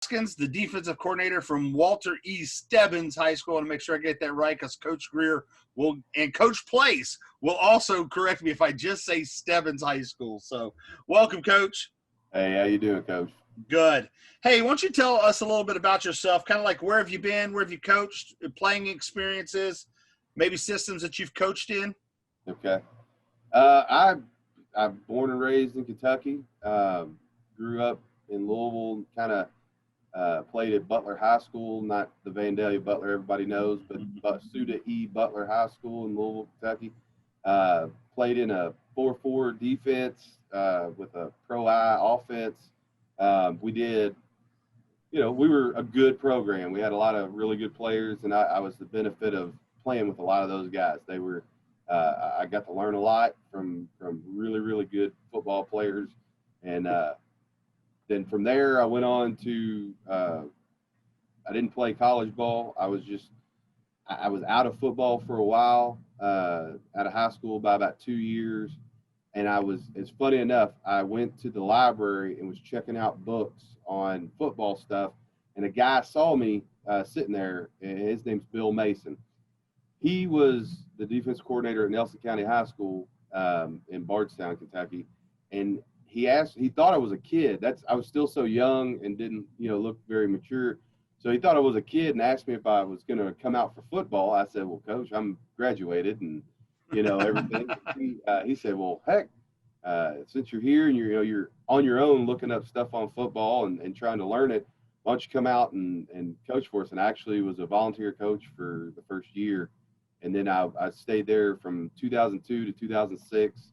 Gaskins, the defensive coordinator from Walter E. Stebbins High School. I want to make sure I get that right because Coach Greer will and Coach Place will also correct me if I just say Stebbins High School. So welcome, Coach. Hey, how you doing, Coach? Good. Hey, why don't you tell us a little bit about yourself, kind of like where have you been, where have you coached, playing experiences, maybe systems that you've coached in? Okay. I'm born and raised in Kentucky. Grew up in Louisville, kind of played at Butler High School, not the Vandalia Butler everybody knows, but Suda E. Butler High School in Louisville, Kentucky. Played in a 4-4 defense with a pro-I offense. We did, we were a good program. We had a lot of really good players, and I was the benefit of playing with a lot of those guys. They were, I got to learn a lot from really, really good football players. And then from there, I went on to, I didn't play college ball. I was out of football for a while, out of high school by about 2 years. And it's funny enough, I went to the library and was checking out books on football stuff. And a guy saw me sitting there, and his name's Bill Mason. He was the defense coordinator at Nelson County High School in Bardstown, Kentucky. And he thought I was a kid. I was still so young and didn't, look very mature. So he thought I was a kid and asked me if I was going to come out for football. I said, well, Coach, I'm graduated and, everything. He said, well, heck, since you're here and you're on your own looking up stuff on football and trying to learn it, why don't you come out and coach for us? And I actually was a volunteer coach for the first year. And then I stayed there from 2002 to 2006.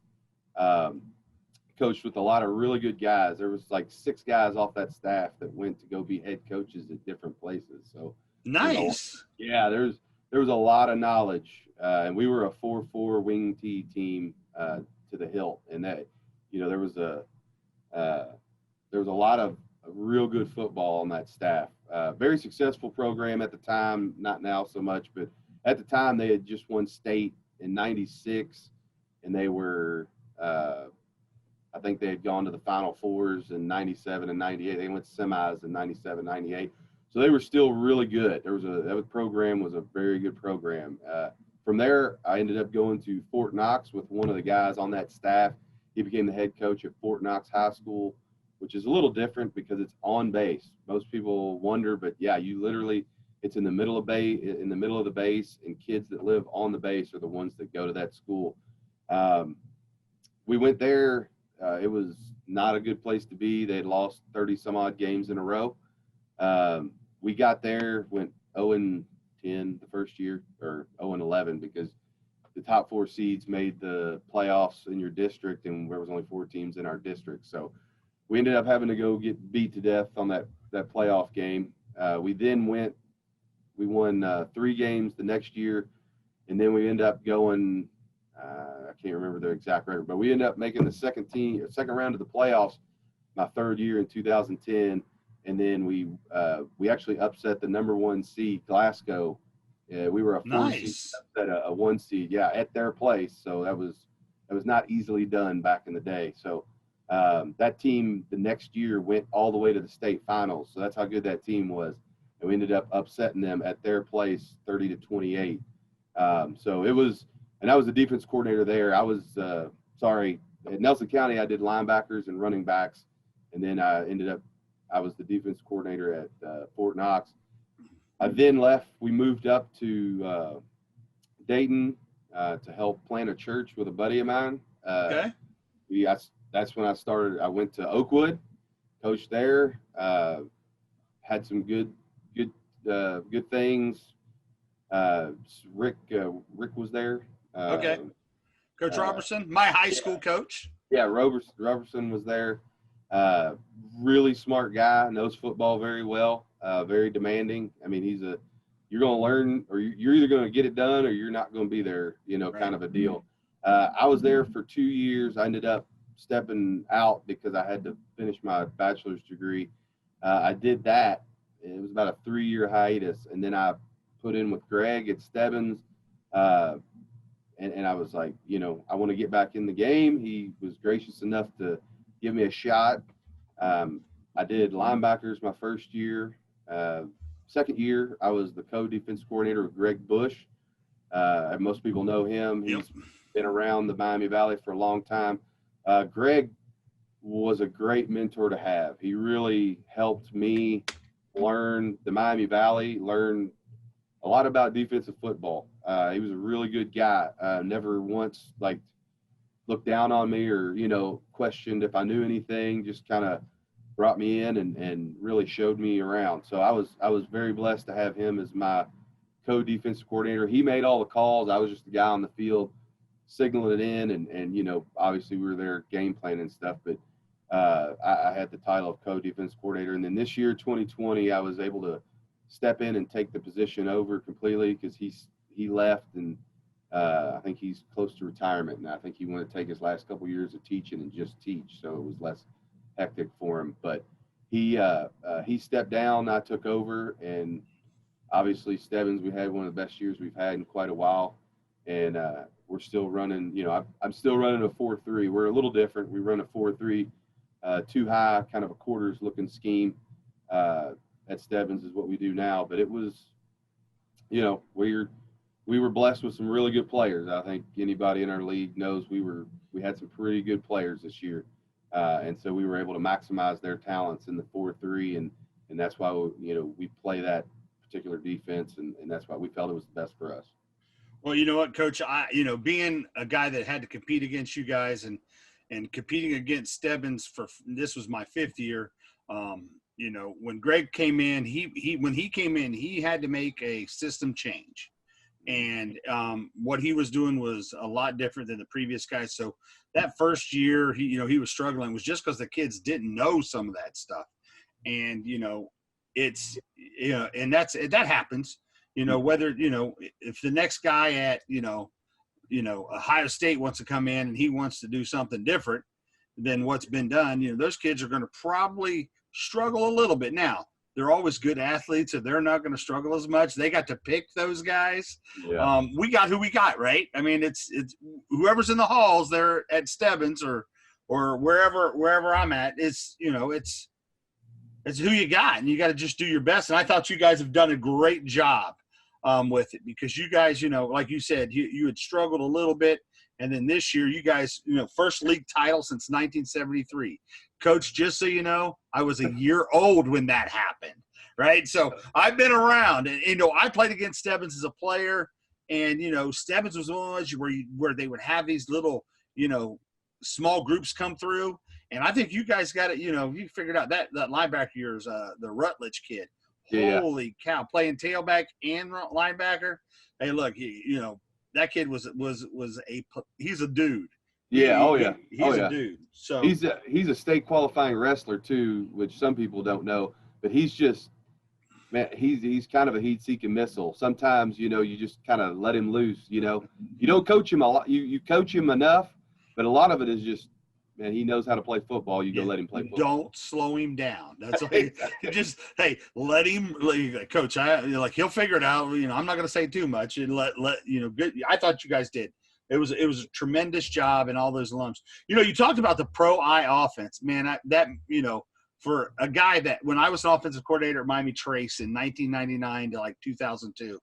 Coached with a lot of really good guys. There was like 6 guys off that staff that went to go be head coaches at different places. So nice. There was a lot of knowledge. And we were a 4-4 wing T team to the hilt. And that, there was a lot of real good football on that staff. Very successful program at the time, not now so much, but at the time they had just won state in 96, and they were, I think they had gone to the Final Fours in 97 and 98. They went to semis in 97, 98. So they were still really good. That program was a very good program. From there, I ended up going to Fort Knox with one of the guys on that staff. He became the head coach at Fort Knox High School, which is a little different because it's on base. Most people wonder, but yeah, it's in the middle of the base, and kids that live on the base are the ones that go to that school. We went there. It was not a good place to be. They had lost 30 some odd games in a row. We got there, went 0-10 the first year, or 0-11, because the top 4 seeds made the playoffs in your district, and there was only 4 teams in our district. So we ended up having to go get beat to death on that playoff game. We won 3 games the next year, and then we ended up going, I can't remember the exact record, but we ended up making the second round of the playoffs my 3rd year in 2010. And then we actually upset the number 1 seed, Glasgow. We were a 4 seed, upset a 1 seed, at their place. So that was not easily done back in the day. So that team the next year went all the way to the state finals. So that's how good that team was. And we ended up upsetting them at their place 30-28. So it was, and I was the defense coordinator there. I was, at Nelson County, I did linebackers and running backs. And then I was the defense coordinator at Fort Knox. I then left. We moved up to Dayton to help plant a church with a buddy of mine. Okay. That's when I started. I went to Oakwood, coached there, had some good things. Rick was there. Okay. Coach Robertson, my high school coach. Yeah, Robertson was there. Really smart guy, knows football very well, very demanding. I mean, you're going to learn, or you're either going to get it done or you're not going to be there, right. Kind of a deal. I was there for 2 years. I ended up stepping out because I had to finish my bachelor's degree. I did that. It was about a 3-year hiatus. And then I put in with Greg at Stebbins. And I was like, I want to get back in the game. He was gracious enough to give me a shot. I did linebackers my first year. Second year, I was the co-defense coordinator with Greg Bush. And most people know him. He's been around the Miami Valley for a long time. Greg was a great mentor to have. He really helped me learn the Miami Valley, learn a lot about defensive football. He was a really good guy. Never once looked down on me or, questioned if I knew anything, just kind of brought me in and really showed me around. So I was very blessed to have him as my co-defensive coordinator. He made all the calls. I was just the guy on the field signaling it in, and obviously we were there game planning and stuff, but I had the title of co-defense coordinator. And then this year, 2020, I was able to step in and take the position over completely because he left, and I think he's close to retirement, and I think he wanted to take his last couple years of teaching and just teach, so it was less hectic for him. But he stepped down, I took over, and obviously Stebbins, we had one of the best years we've had in quite a while, and we're still running. I'm still running a 4-3. We're a little different. We run a 4-3, too high, kind of a quarters looking scheme. At Stebbins is what we do now, but it was, we were blessed with some really good players. I think anybody in our league knows we had some pretty good players this year. And so we were able to maximize their talents in the 4-3, and that's why we play that particular defense, and that's why we felt it was the best for us. Well, you know what, Coach, being a guy that had to compete against you guys and competing against Stebbins this was my 5th year. When Greg came in, when he came in, he had to make a system change. And what he was doing was a lot different than the previous guys. So that first year, he was struggling was just because the kids didn't know some of that stuff. And, it's, and that happens, whether, if the next guy at, Ohio State wants to come in and he wants to do something different than what's been done, those kids are going to probably struggle a little bit. Now, they're always good athletes, so they're not going to struggle as much. They got to pick those guys. Yeah. We got who we got, right? I mean, it's whoever's in the halls there at Stebbins or wherever I'm at. It's it's who you got, and you got to just do your best. And I thought you guys have done a great job with it, because you guys, like you said, you had struggled a little bit, and then this year you guys, first league title since 1973. Coach, just so you know, I was a year old when that happened, right? So I've been around, and I played against Stebbins as a player, and Stebbins was one of those where they would have these little small groups come through, and I think you guys got it. You figured out that linebacker yours, the Rutledge kid. Yeah. Holy cow, playing tailback and linebacker. Hey, look, that kid he's a dude. Yeah, he's a dude. So he's a state qualifying wrestler too, which some people don't know. But he's just, man, he's kind of a heat-seeking missile. Sometimes you just kind of let him loose. You don't coach him a lot. You coach him enough, but a lot of it is just, man, he knows how to play football. You go let him play football. Don't slow him down. That's just let him. Coach, he'll figure it out. I'm not going to say too much and let good. I thought you guys did. It was a tremendous job and all those lumps. You talked about the pro eye offense, man. For a guy that when I was an offensive coordinator at Miami Trace in 1999 to 2002,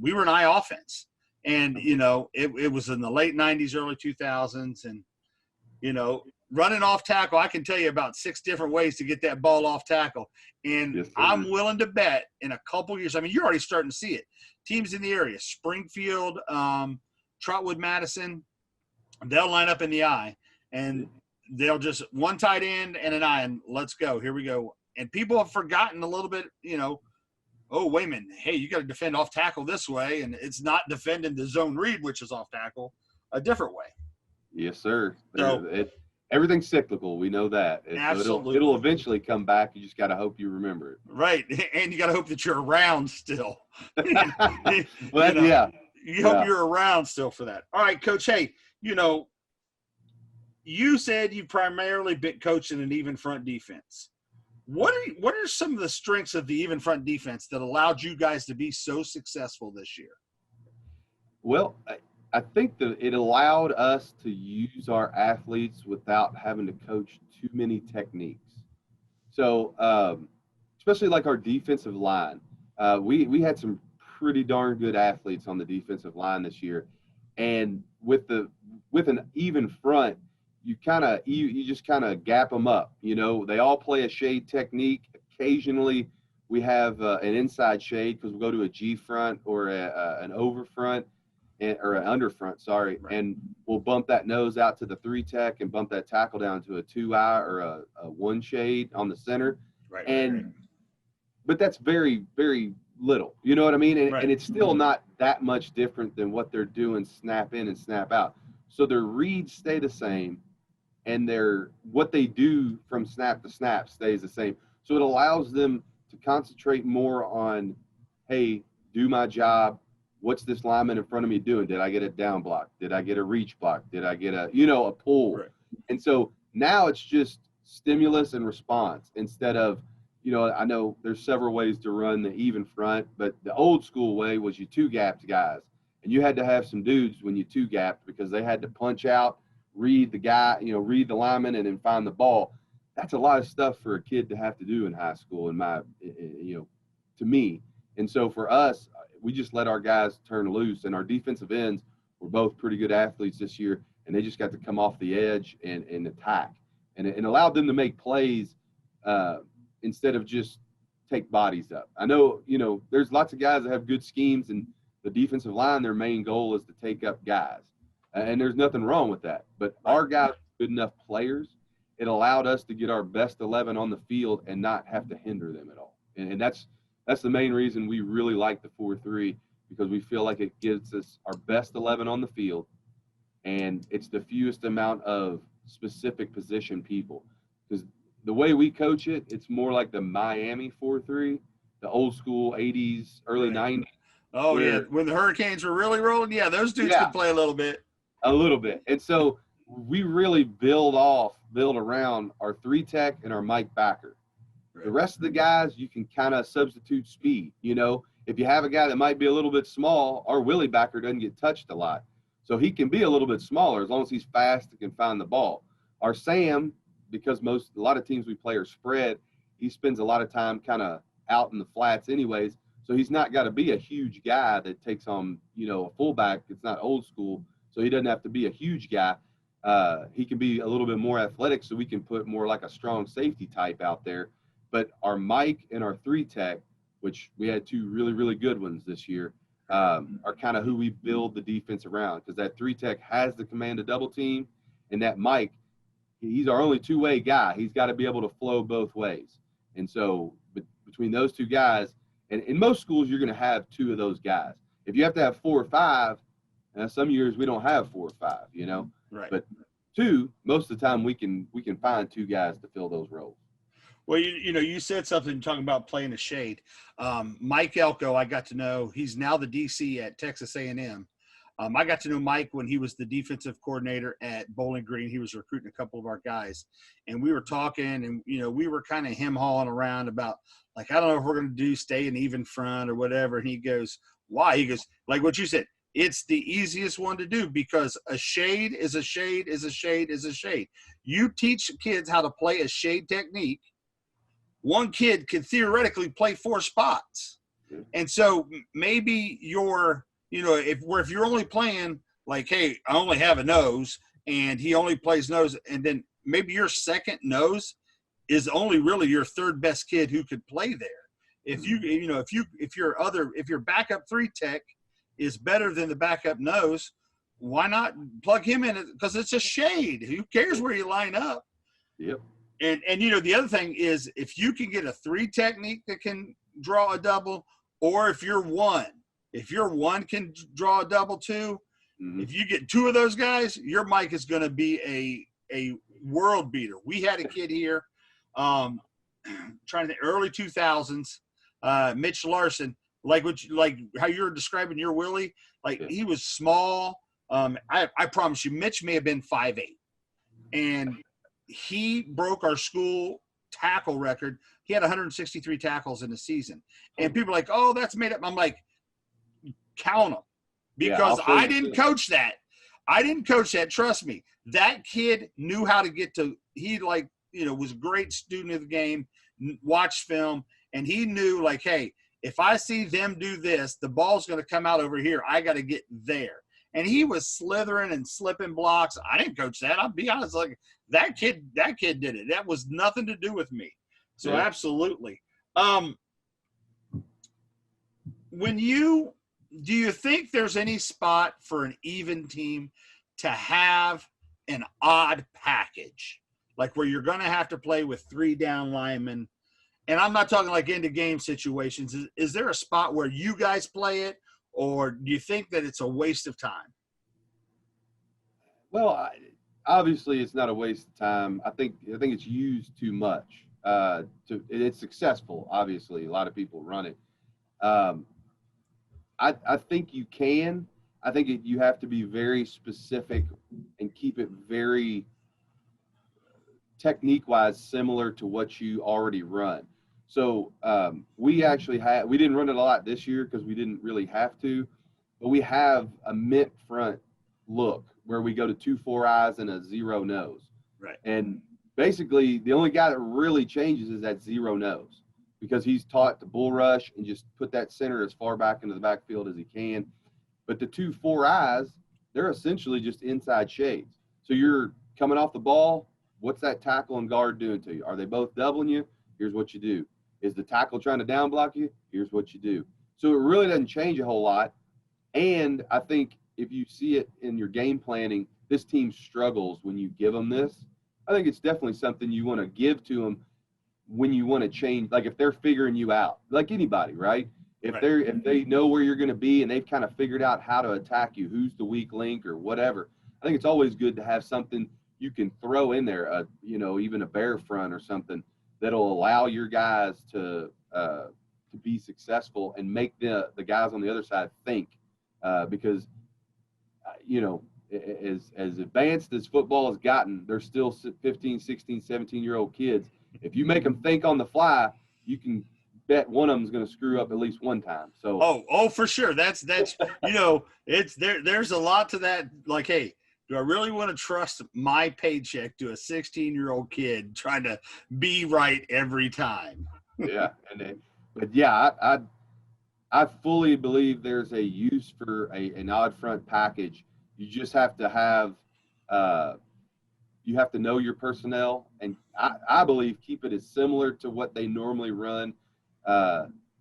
we were an eye offense, and it was in the late 90s, early 2000s, and running off tackle. I can tell you about 6 different ways to get that ball off tackle, and yes, I'm willing to bet in a couple years. I mean, you're already starting to see it. Teams in the area, Springfield, Trotwood, Madison, they'll line up in the eye, and they'll just one tight end and an eye, and let's go. Here we go. And people have forgotten a little bit, oh, wait a minute. Hey, you got to defend off tackle this way, and it's not defending the zone read, which is off tackle, a different way. Yes, sir. So, everything's cyclical. We know that. Absolutely. It'll eventually come back. You just got to hope you remember it. Right. And you got to hope that you're around still. Yeah. You hope you're around still for that. All right, Coach. Hey, you said you primarily been coaching an even front defense. What are some of the strengths of the even front defense that allowed you guys to be so successful this year? Well, I think that it allowed us to use our athletes without having to coach too many techniques. So especially like our defensive line, we had some pretty darn good athletes on the defensive line this year, and with an even front, you just kind of gap them up. You know, they all play a shade technique. Occasionally, we have an inside shade because we'll go to a G front or an over front or an under front, sorry, Right. and we'll bump that nose out to the 3 tech and bump that tackle down to a 2-eye or a 1 shade on the center. Right. And but that's very, very little. You know what I mean? And it's still not that much different than what they're doing snap in and snap out. So their reads stay the same, and what they do from snap to snap stays the same. So it allows them to concentrate more on, hey, do my job. What's this lineman in front of me doing? Did I get a down block? Did I get a reach block? Did I get a pull? Right. And so now it's just stimulus and response instead of, I know there's several ways to run the even front, but the old school way was you 2-gapped guys. And you had to have some dudes when you 2-gapped because they had to punch out, read the guy, read the lineman, and then find the ball. That's a lot of stuff for a kid to have to do in high school, to me. And so for us, we just let our guys turn loose, and our defensive ends were both pretty good athletes this year, and they just got to come off the edge and attack. And it allowed them to make plays instead of just take bodies up. I know, there's lots of guys that have good schemes, and the defensive line, their main goal is to take up guys. And there's nothing wrong with that. But our guys are good enough players. It allowed us to get our best 11 on the field and not have to hinder them at all. And that's the main reason we really like the 4-3, because we feel like it gives us our best 11 on the field, and it's the fewest amount of specific position people. Because the way we coach it, it's more like the Miami 4-3, the old school 80s, early 90s. Oh, yeah. When the Hurricanes were really rolling, those dudes could play a little bit. A little bit. And so we really build around our 3 tech and our Mike backer. The rest of the guys, you can kind of substitute speed. If you have a guy that might be a little bit small, our Willie backer doesn't get touched a lot. So he can be a little bit smaller as long as he's fast and can find the ball. Our Sam, because a lot of teams we play are spread, he spends a lot of time kind of out in the flats anyways. So he's not got to be a huge guy that takes on, a fullback. It's not old school. So he doesn't have to be a huge guy. He can be a little bit more athletic, so we can put more like a strong safety type out there. But our Mike and our 3 tech, which we had 2 really, really good ones this year, are kind of who we build the defense around, because that 3 tech has the command to double team, and that Mike, he's our only 2-way guy. He's got to be able to flow both ways. And so between those 2 guys, and in most schools, you're going to have 2 of those guys. If you have to have 4 or 5, some years we don't have 4 or 5, Right. But 2, most of the time we can find 2 guys to fill those roles. Well, you said something talking about playing a shade. Mike Elko, I got to know. He's now the DC at Texas A&M. I got to know Mike when he was the defensive coordinator at Bowling Green. He was recruiting a couple of our guys, and we were talking, and we were kind of him-hawing around about, like, I don't know if we're going to stay in even front or whatever. And he goes, why? He goes, like what you said, it's the easiest one to do, because a shade is a shade is a shade is a shade. You teach kids how to play a shade technique. One kid could theoretically play 4 spots. And so maybe if you're only playing like, hey, I only have a nose and he only plays nose, and then maybe your second nose is only really your 3rd best kid who could play there. If your backup 3 tech is better than the backup nose, why not plug him in? Because it's a shade. Who cares where you line up? Yep. And the other thing is, if you can get a 3 technique that can draw a double, or if your one can draw a double too, if you get 2 of those guys, your Mike is going to be a world beater. We had a kid here, trying to think, early 2000s, Mitch Larson, like how you're describing your Willie, he was small. I promise you, Mitch may have been 5'8", and he broke our school tackle record. He had 163 tackles in the season. And people are like, oh, that's made up. I'm like, count them. Because I didn't coach that. I didn't coach that. Trust me. That kid knew how to get to – he was a great student of the game, watched film, and he knew, like, hey, if I see them do this, the ball's going to come out over here. I got to get there. And he was slithering and slipping blocks. I didn't coach that. I'll be honest. Like, that kid did it. That was nothing to do with me. So yeah. Absolutely. Do you think there's any spot for an even team to have an odd package, like where you're going to have to play with 3 down linemen? And I'm not talking like into game situations. Is there a spot where you guys play it, or do you think that it's a waste of time? Well, obviously it's not a waste of time. I think it's used too much. It's successful. Obviously, a lot of people run it. I think you can. I think you have to be very specific and keep it very technique-wise similar to what you already run. So we didn't run it a lot this year because we didn't really have to, but we have a mint front look where we go to 2 4 eyes and a 0 nose. Right. And basically the only guy that really changes is that 0 nose, because he's taught to bull rush and just put that center as far back into the backfield as he can. But the 2 4 eyes, they're essentially just inside shades. So you're coming off the ball. What's that tackle and guard doing to you? Are they both doubling you? Here's what you do. Is the tackle trying to down block you? Here's what you do. So it really doesn't change a whole lot. And I think if you see it in your game planning, this team struggles when you give them this. I think it's definitely something you want to give to them when you want to change, like if they're figuring you out, like anybody, right? If they know where you're going to be and they've kind of figured out how to attack you, who's the weak link or whatever, I think it's always good to have something you can throw in there, even a bear front or something that'll allow your guys to be successful and make the guys on the other side think, because as advanced as football has gotten, they're still 15, 16, 17-year-old kids. If you make them think on the fly, you can bet one of them is going to screw up at least one time. So for sure. That's it's there's a lot to that. Like, hey, do I really want to trust my paycheck to a 16-year-old kid trying to be right every time? Yeah. I fully believe there's a use for an odd front package. You just have to have you have to know your personnel, and I believe keep it as similar to what they normally run,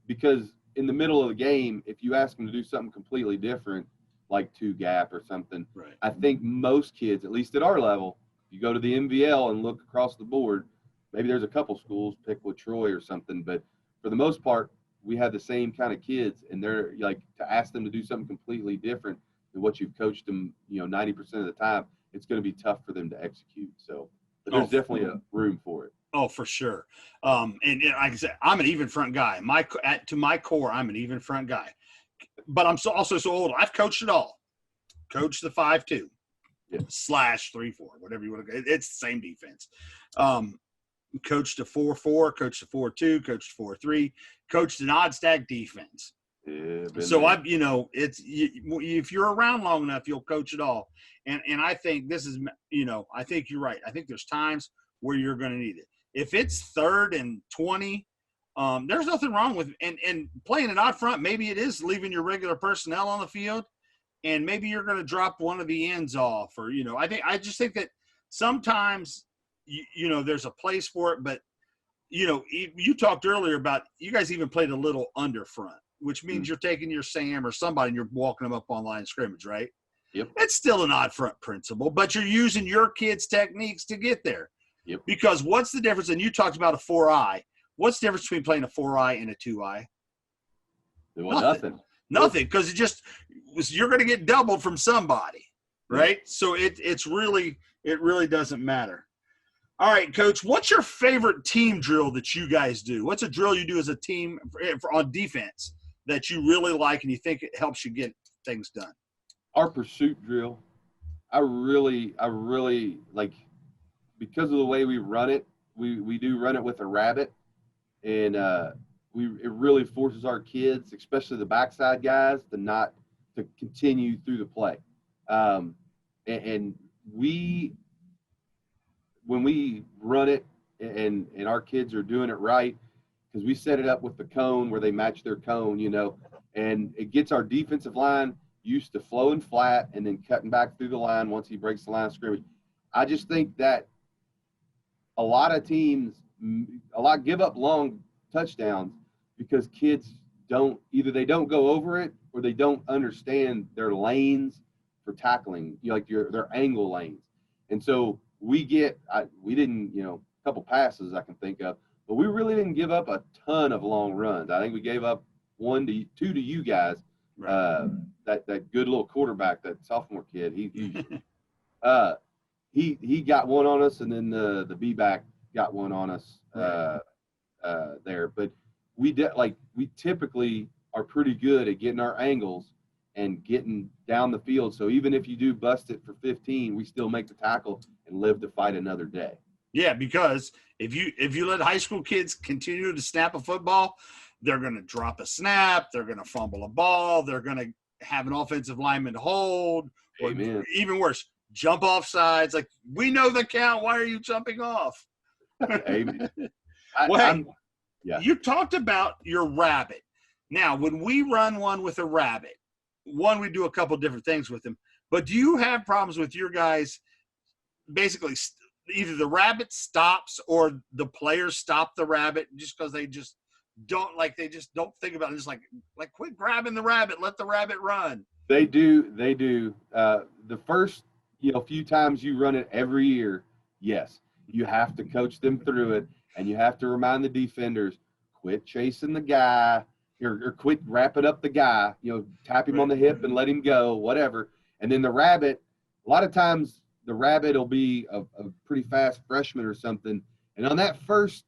because in the middle of the game, if you ask them to do something completely different, like 2 gap or something, right, I think most kids, at least at our level, you go to the MVL and look across the board, maybe there's a couple schools, pick with Troy or something, but for the most part, we have the same kind of kids, and they're like, to ask them to do something completely different than what you've coached them, 90% of the time, it's going to be tough for them to execute. So, but there's definitely a room for it. Oh, for sure. And like I said, I'm an even front guy. To my core, I'm an even front guy. But I'm also so old. I've coached it all. Coached the 5-2 /3-4, whatever you want to go. It's the same defense. Coached a 4-4, coached a 4-2, coached a 4-3, coached an odd stack defense. Yeah, so if you're around long enough, you'll coach it all. And I think this is, I think you're right. I think there's times where you're going to need it. If it's 3rd and 20, there's nothing wrong with and playing an odd front. Maybe it is leaving your regular personnel on the field, and maybe you're going to drop one of the ends off, or I just think that sometimes there's a place for it. But you talked earlier about you guys even played a little under front, which means you're taking your Sam or somebody and you're walking them up on line of scrimmage, right? Yep. It's still an odd front principle, but you're using your kids' techniques to get there. Yep. Because what's the difference? And you talked about a 4-eye. What's the difference between playing a 4-eye and a 2-eye? Well, nothing. Nothing, because you're going to get doubled from somebody, right? Yep. So it really doesn't matter. All right, Coach, what's your favorite team drill that you guys do? What's a drill you do as a team on defense that you really like and you think it helps you get things done? Our pursuit drill, I really like, because of the way we run it. We do run it with a rabbit, and it really forces our kids, especially the backside guys, to continue through the play. And when we run it and our kids are doing it right because we set it up with the cone where they match their cone, and it gets our defensive line used to flowing flat and then cutting back through the line once he breaks the line of scrimmage. I just think that a lot of teams give up long touchdowns because kids either they don't go over it or they don't understand their lanes for tackling, their angle lanes. And so we didn't, a couple passes I can think of, but we really didn't give up a ton of long runs. I think we gave up 1 to 2 to you guys. Right. That good little quarterback, that sophomore kid, he got one on us, and then the B-back got one on us there. But we typically are pretty good at getting our angles and getting down the field. So even if you do bust it for 15, we still make the tackle and live to fight another day. Yeah, because if you let high school kids continue to snap a football, they're going to drop a snap, they're going to fumble a ball, they're going to have an offensive lineman hold, or even worse, jump off sides. Like, we know the count. Why are you jumping off? Amen. You talked about your rabbit. Now, when we run one with a rabbit, we do a couple different things with them. But do you have problems with your guys basically either the rabbit stops or the players stop the rabbit just because they just don't think about it? Just like quit grabbing the rabbit, let the rabbit run. They do. The first few times you run it every year, yes, you have to coach them through it, and you have to remind the defenders, quit chasing the guy or quit wrapping up the guy, tap him on the hip and let him go, whatever. And then the rabbit, a lot of times the rabbit will be a pretty fast freshman or something, and on that first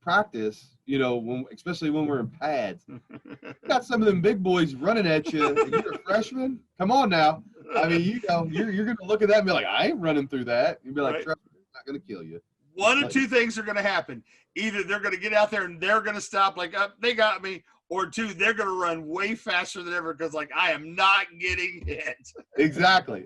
practice, especially when we're in pads, you got some of them big boys running at you, and you're a freshman. Come on now. I mean, you're going to look at that and be like, I ain't running through that. You'd be like, right. Trust me, it's not going to kill you. One of two things are going to happen. Either they're going to get out there and they're going to stop like, they got me, or two, they're going to run way faster than ever because, I am not getting hit. Exactly.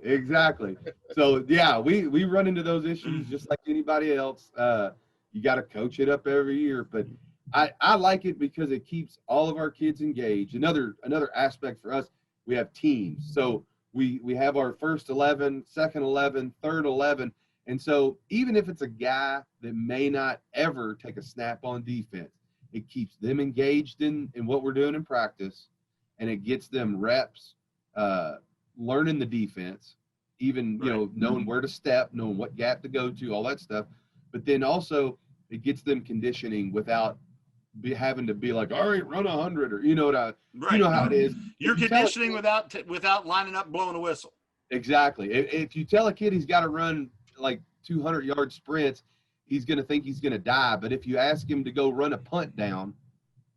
So, yeah, we run into those issues just like anybody else. You got to coach it up every year. But I like it because it keeps all of our kids engaged. Another aspect for us, we have teams. So we have our first 11, second 11, third 11. And so even if it's a guy that may not ever take a snap on defense, it keeps them engaged in what we're doing in practice, and it gets them reps, learning the defense, even, knowing where to step, knowing what gap to go to, all that stuff. But then also it gets them conditioning without having to be like, all right, run 100, or you know how it is. You're conditioning without lining up, blowing a whistle. Exactly. If you tell a kid he's got to run like 200-yard sprints, he's going to think he's going to die. But if you ask him to go run a punt down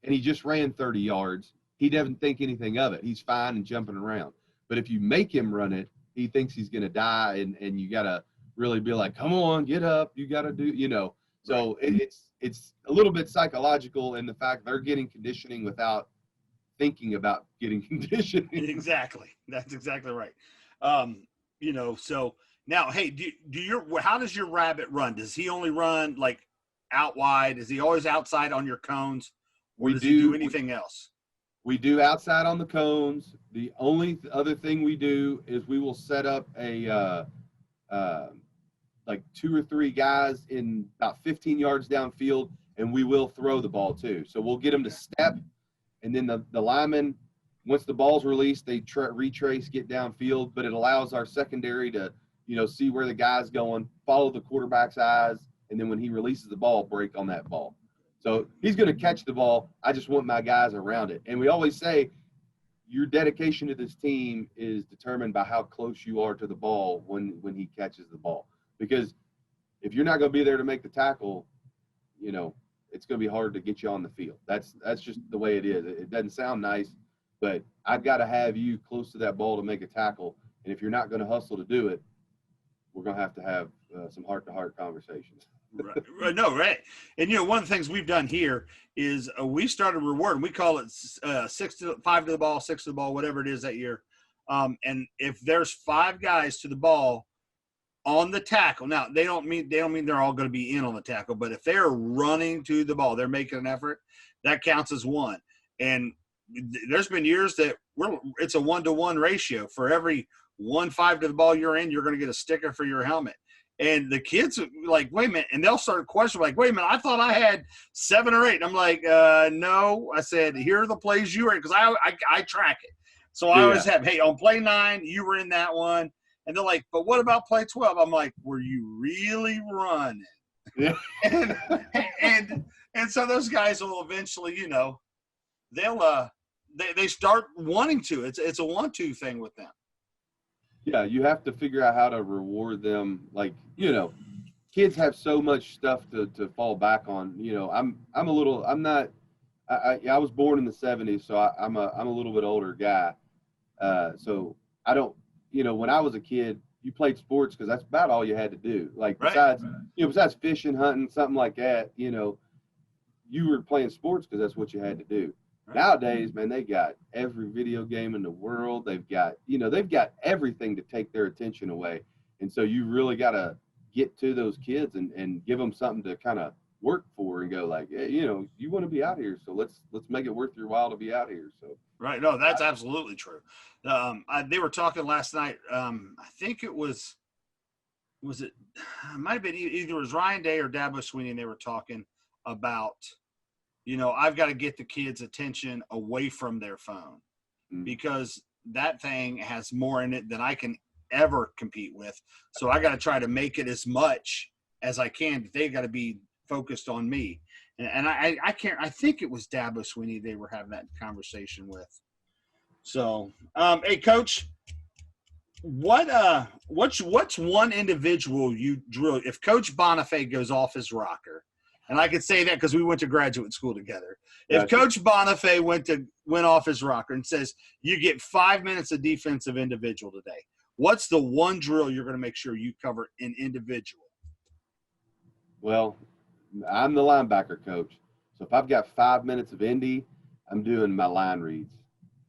and he just ran 30 yards, he doesn't think anything of it. He's fine and jumping around. But if you make him run it, he thinks he's going to die, and you got to really be like, come on, get up. You got to do, So it's a little bit psychological in the fact they're getting conditioning without thinking about getting conditioning. Exactly. That's exactly right. So now, hey, how does your rabbit run? Does he only run like out wide? Is he always outside on your cones? Or does he do anything else? We do outside on the cones. The only other thing we do is we will set up a like 2 or 3 guys in about 15 yards downfield, and we will throw the ball too. So we'll get them to step, and then the linemen, once the ball's released, they retrace, get downfield, but it allows our secondary to, see where the guy's going, follow the quarterback's eyes, and then when he releases the ball, break on that ball. So he's going to catch the ball. I just want my guys around it. And we always say your dedication to this team is determined by how close you are to the ball when he catches the ball. Because if you're not going to be there to make the tackle, it's going to be hard to get you on the field. That's just the way it is. It doesn't sound nice, but I've got to have you close to that ball to make a tackle. And if you're not going to hustle to do it, we're going to have some heart-to-heart conversations. Right. No, right. And, one of the things we've done here is we started rewarding. We call it 5 to the ball, 6 to the ball, whatever it is that year. And if there's 5 guys to the ball on the tackle. Now, they don't mean they're all going to be in on the tackle, but if they're running to the ball, they're making an effort, that counts as one. And there's been years that it's a 1-to-1 ratio. For every 1-5 to the ball you're in, you're going to get a sticker for your helmet. And the kids are like, wait a minute. And they'll start questioning, like, wait a minute, I thought I had 7 or 8. And I'm like, no. I said, here are the plays you were in, because I track it. So I always have, hey, on play 9, you were in that one. And they're like, but what about play 12? I'm like, were you really running? Yeah. and so those guys will eventually, they'll they start wanting to. It's a 1-2 thing with them. Yeah, you have to figure out how to reward them. Like, kids have so much stuff to fall back on. I was born in the 70s, so I'm a little bit older guy. So I don't, when I was a kid, you played sports because that's about all you had to do. Like, besides fishing, hunting, something like that, you were playing sports because that's what you had to do. Right. Nowadays, man, they got every video game in the world. They've got everything to take their attention away. And so you really got to get to those kids and give them something to kind of work for and go like, hey, you want to be out here, so let's make it worth your while to be out here. So right, no, that's absolutely true. They were talking last night. I think it was it might have been either it was Ryan Day or Dabo Sweeney, and they were talking about, I've got to get the kids' attention away from their phone, because that thing has more in it than I can ever compete with. So I got to try to make it as much as I can. They got to be focused on me. And I can't, I think it was Dabo Sweeney they were having that conversation with. So, hey, Coach, what's one individual you drill? If Coach Bonifay goes off his rocker, and I could say that because we went to graduate school together. If Coach Bonifay went off his rocker and says, you get 5 minutes of defensive individual today, what's the one drill you're going to make sure you cover in individual? Well, I'm the linebacker coach. So if I've got 5 minutes of Indy, I'm doing my line reads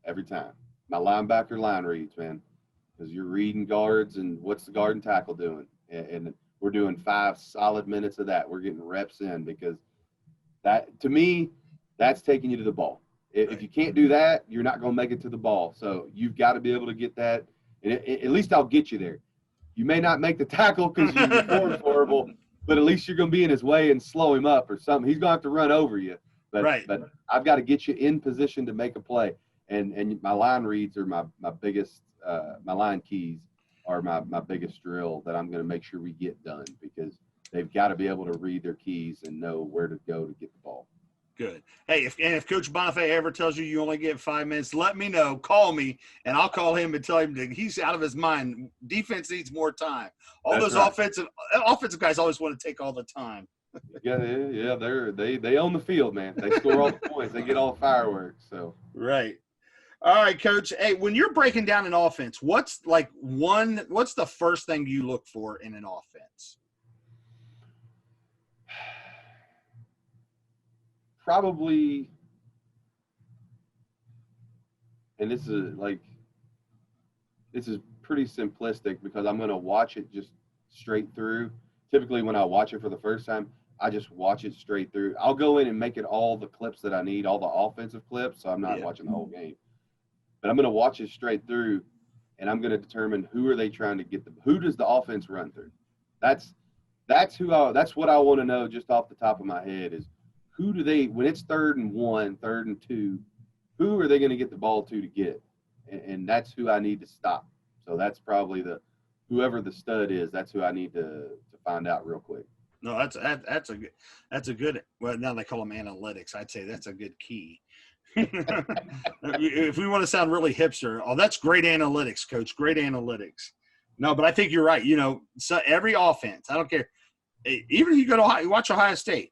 every time. My linebacker line reads, man, because you're reading guards and what's the guard and tackle doing. And we're doing 5 solid minutes of that. We're getting reps in, because that, to me, that's taking you to the ball. If you can't do that, you're not going to make it to the ball. So you've got to be able to get that. And at least I'll get you there. You may not make the tackle because your form's horrible, but at least you're going to be in his way and slow him up or something. He's going to have to run over you. But I've got to get you in position to make a play. And my line reads are my biggest my line keys are my biggest drill that I'm going to make sure we get done, because they've got to be able to read their keys and know where to go to get the ball. Good. Hey, if Coach Bonifay ever tells you only get 5 minutes, let me know. Call me, and I'll call him and tell him that he's out of his mind. Defense needs more time. Those offensive guys always want to take all the time. Yeah, they own the field, man. They score all the points. They get all the fireworks. So right. All right, Coach. Hey, when you're breaking down an offense, what's the first thing you look for in an offense? Probably, and this is pretty simplistic, because I'm going to watch it just straight through. Typically, when I watch it for the first time, I just watch it straight through. I'll go in and make it all the clips that I need, all the offensive clips, so I'm not watching the whole game. But I'm going to watch it straight through, and I'm going to determine who are they trying to get who does the offense run through. That's what I want to know just off the top of my head is, who do they, when it's 3rd and 1, 3rd and 2, who are they going to get the ball to get? And that's who I need to stop. So that's probably whoever the stud is, that's who I need to find out real quick. No, that's a good. Well, now they call them analytics. I'd say that's a good key. If we want to sound really hipster, that's great analytics, Coach. Great analytics. No, but I think you're right. So every offense, I don't care. Even if you go to Ohio, you watch Ohio State,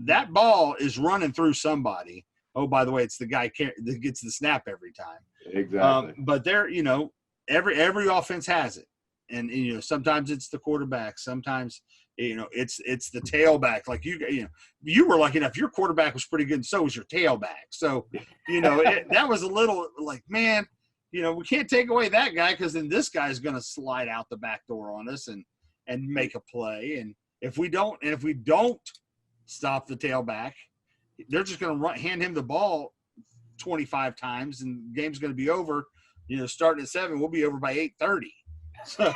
that ball is running through somebody. Oh, by the way, it's the guy that gets the snap every time. Exactly. But every offense has it, and sometimes it's the quarterback. Sometimes it's the tailback. Like you were lucky enough. Your quarterback was pretty good, and so was your tailback. So that was a little like, man, we can't take away that guy, because then this guy's going to slide out the back door on us, and and make a play. And if we don't stop the tailback, they're just going to hand him the ball 25 times, and the game's going to be over. Starting at 7, we'll be over by 8:30. So,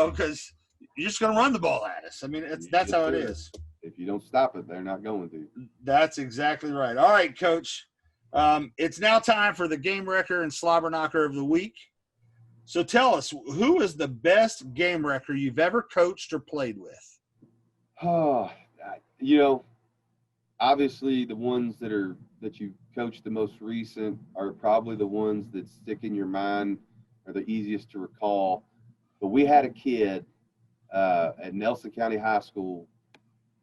because you're just going to run the ball at us. I mean, that's how it is. If you don't stop it, they're not going to. That's exactly right. All right, Coach. It's now time for the Gamewrecker and Slobberknocker of the week. So tell us, who is the best game wrecker you've ever coached or played with? Oh, obviously the ones that you coached the most recent are probably the ones that stick in your mind, are the easiest to recall. But we had a kid at Nelson County High School,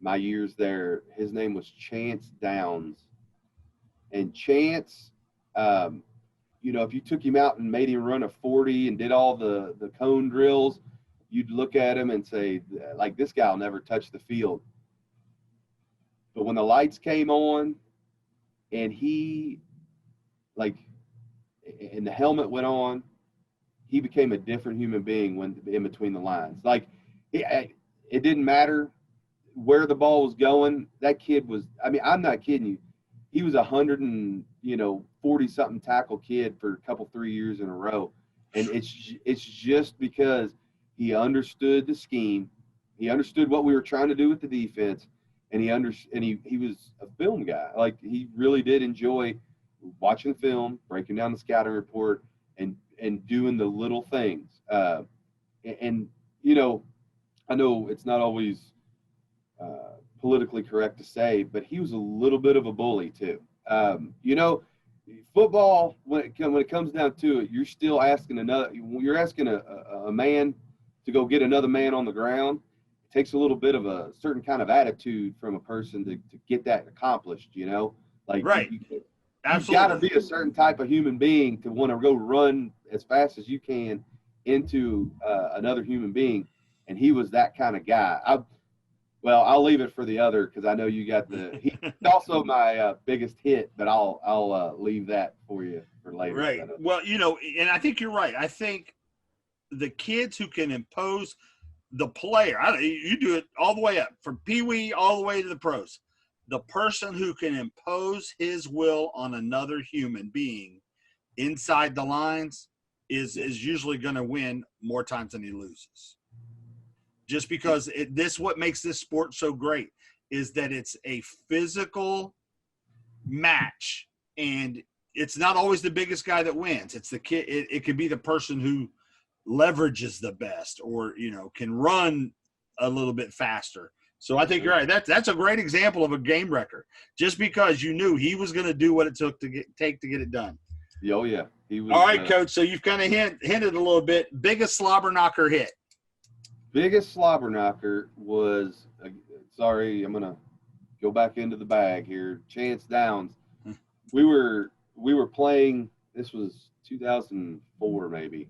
my years there. His name was Chance Downs. And Chance, if you took him out and made him run a 40 and did all the cone drills, you'd look at him and say, like, this guy will never touch the field. But when the lights came on and and the helmet went on, he became a different human being when in between the lines. Like, it didn't matter where the ball was going. That kid was, I'm not kidding you. He was 40-something tackle kid for a couple, 3 years in a row. And it's just because he understood the scheme. He understood what we were trying to do with the defense. And he was a film guy. Like, he really did enjoy watching film, breaking down the scouting report, and doing the little things. I know it's not always politically correct to say, but he was a little bit of a bully too. Football, when it comes down to it, you're still asking a man to go get another man on the ground. It takes a little bit of a certain kind of attitude from a person to get that accomplished, Like, right. You've got to be a certain type of human being to want to go run as fast as you can into another human being. And he was that kind of guy. I'll leave it for the other, because I know you got he's also my biggest hit, but I'll leave that for you for later. Right. Well, and I think you're right. I think the kids who can impose the player, you do it all the way up from Pee Wee all the way to the pros. The person who can impose his will on another human being inside the lines is usually going to win more times than he loses. Just because what makes this sport so great is that it's a physical match, and it's not always the biggest guy that wins. It's the kid. It could be the person who leverages the best, or can run a little bit faster. So I think you're right. That's a great example of a game wrecker. Just because you knew he was going to do what it took to get it done. Oh yeah, he was. All right, Coach. So you've kind of hinted a little bit. Biggest slobberknocker hit. Biggest slobberknocker was, sorry, I'm gonna go back into the bag here. Chance Downs. We were playing. This was 2004 maybe,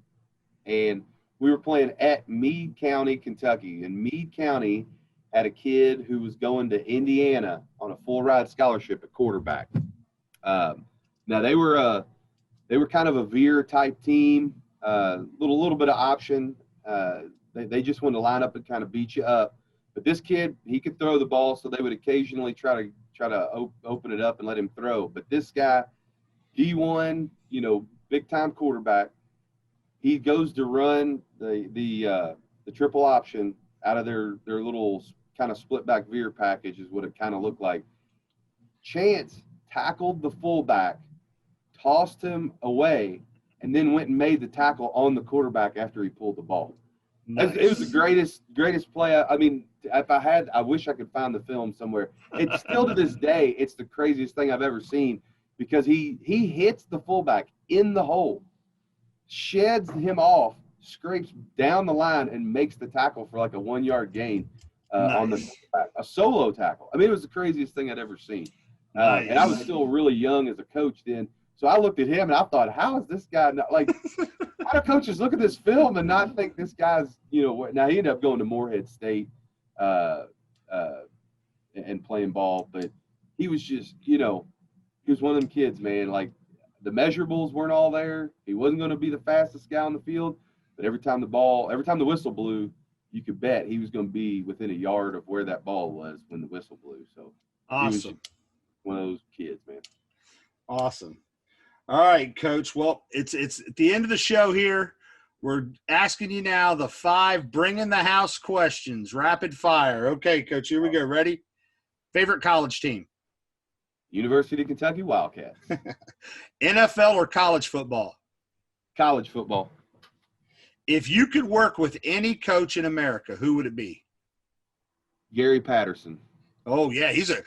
and we were playing at Meade County, Kentucky. And Meade County had a kid who was going to Indiana on a full ride scholarship at quarterback. Now they were kind of a veer type team, little bit of option. They just wanted to line up and kind of beat you up. But this kid, he could throw the ball, so they would occasionally try to open it up and let him throw. But this guy, D1, big time quarterback, he goes to run the triple option out of their little kind of split back veer package is what it kind of looked like. Chance tackled the fullback, tossed him away, and then went and made the tackle on the quarterback after he pulled the ball. Nice. It was the greatest play. I wish I could find the film somewhere. It's still to this day, it's the craziest thing I've ever seen, because he hits the fullback in the hole, sheds him off, scrapes down the line, and makes the tackle for like a 1 yard gain on the quarterback. A solo tackle. It was the craziest thing I'd ever seen. Nice. And I was still really young as a coach then. So I looked at him and I thought, how is this guy not, like, how do coaches look at this film and not think this guy's, now he ended up going to Morehead State and playing ball, but he was just, he was one of them kids, man. Like, the measurables weren't all there. He wasn't going to be the fastest guy on the field, but every time the whistle blew, you could bet he was going to be within a yard of where that ball was when the whistle blew. So awesome. He was one of those kids, man. Awesome. All right, Coach. Well, it's at the end of the show here. We're asking you now the 5 bring in the house questions, rapid fire. Okay, Coach, here we go. Ready? Favorite college team? University of Kentucky Wildcats. NFL or college football? College football. If you could work with any coach in America, who would it be? Gary Patterson. Oh, yeah, he's a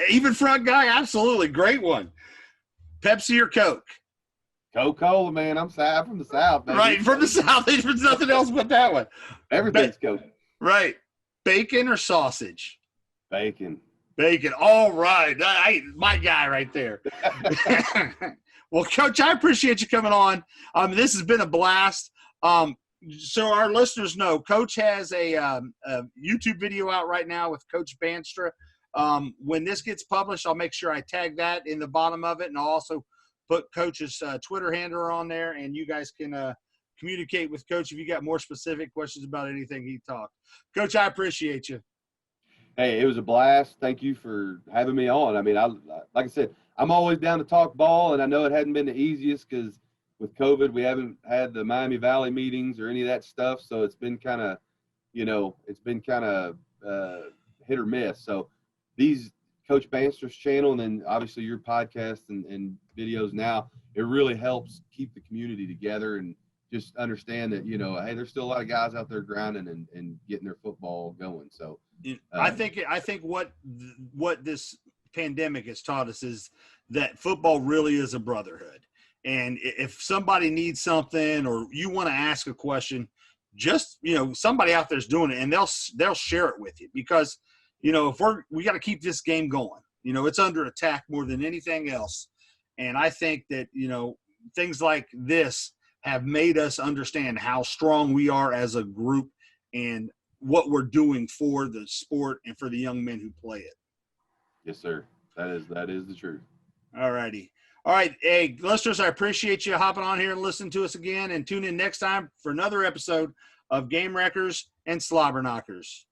even front guy. Absolutely. Great one. Pepsi or Coke? Coca-Cola, man. I'm from the South, baby. Right, from the South. There's nothing else but that one. Everything's Coke. Right. Bacon or sausage? Bacon. Bacon. All right. My guy right there. Well, Coach, I appreciate you coming on. This has been a blast. So our listeners know, Coach has a YouTube video out right now with Coach Banstra. When this gets published, I'll make sure I tag that in the bottom of it, and I'll also put Coach's Twitter handle on there, and you guys can communicate with Coach if you got more specific questions about anything he talked. Coach, I appreciate you. Hey, it was a blast. Thank you for having me on. I mean, like I said, I'm always down to talk ball, and I know it hadn't been the easiest because with COVID, we haven't had the Miami Valley meetings or any of that stuff, so it's been kind of, hit or miss. So these Coach Banster's channel and then obviously your podcast and videos now, it really helps keep the community together and just understand that, hey, there's still a lot of guys out there grinding and getting their football going. So I think what this pandemic has taught us is that football really is a brotherhood. And if somebody needs something or you want to ask a question, just, somebody out there's doing it and they'll share it with you because, if we got to keep this game going, it's under attack more than anything else. And I think that, things like this have made us understand how strong we are as a group and what we're doing for the sport and for the young men who play it. Yes, sir. That is the truth. All righty. All right. Hey, listeners, I appreciate you hopping on here and listening to us again, and tune in next time for another episode of Gamewreckers and Slobberknockers.